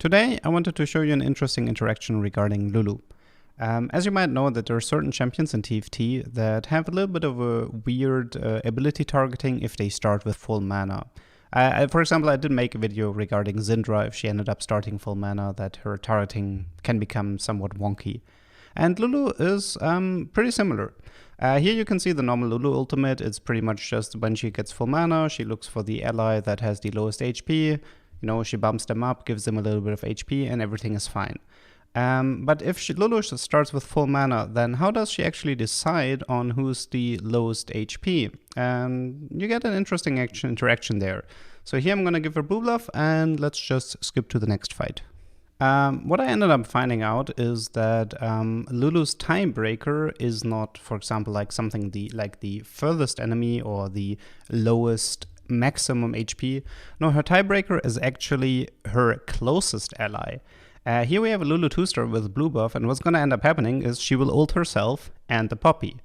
Today, I wanted to show you an interesting interaction regarding Lulu. As you might know, that there are certain champions in TFT that have a little bit of a weird ability targeting if they start with full mana. For example, I did make a video regarding Syndra. If she ended up starting full mana, that her targeting can become somewhat wonky. And Lulu is pretty similar. Here you can see the normal Lulu ultimate. It's pretty much just when she gets full mana, she looks for the ally that has the lowest HP. You know, she bumps them up, gives them a little bit of HP, and everything is fine. But if Lulu starts with full mana, then how does she actually decide on who's the lowest HP? You get an interesting interaction there. So here I'm going to give her blue buff, and let's just skip to the next fight. What I ended up finding out is that Lulu's tiebreaker is not, for example, like something like the furthest enemy or the lowest maximum HP. No, her tiebreaker is actually her closest ally. Here we have a Lulu 2-star with blue buff, and what's going to end up happening is she will ult herself and the Poppy.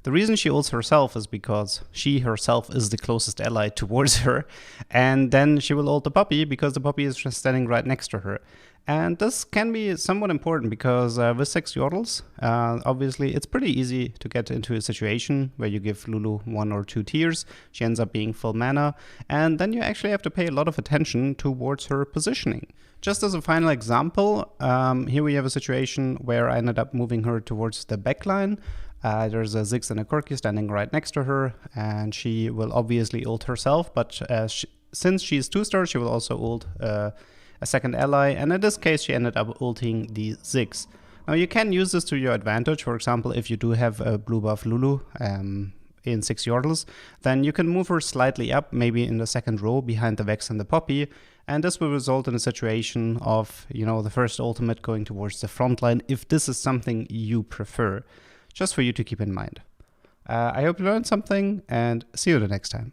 The reason she ults herself is because she herself is the closest ally towards her, and then she will ult the Poppy because the Poppy is just standing right next to her. And this can be somewhat important because with 6 yordles, obviously it's pretty easy to get into a situation where you give Lulu 1 or 2 tiers, she ends up being full mana, and then you actually have to pay a lot of attention towards her positioning. Just as a final example, here we have a situation where I ended up moving her towards the backline. There's a Ziggs and a Corki standing right next to her, and she will obviously ult herself, but since she's 2-star, she will also ult a second ally, and in this case she ended up ulting the Ziggs. Now you can use this to your advantage. For example, if you do have a blue buff Lulu in 6 yordles, then you can move her slightly up, maybe in the second row behind the Vex and the Poppy, and this will result in a situation of, you know, the first ultimate going towards the front line, if this is something you prefer. Just for you to keep in mind. I hope you learned something, and see you the next time.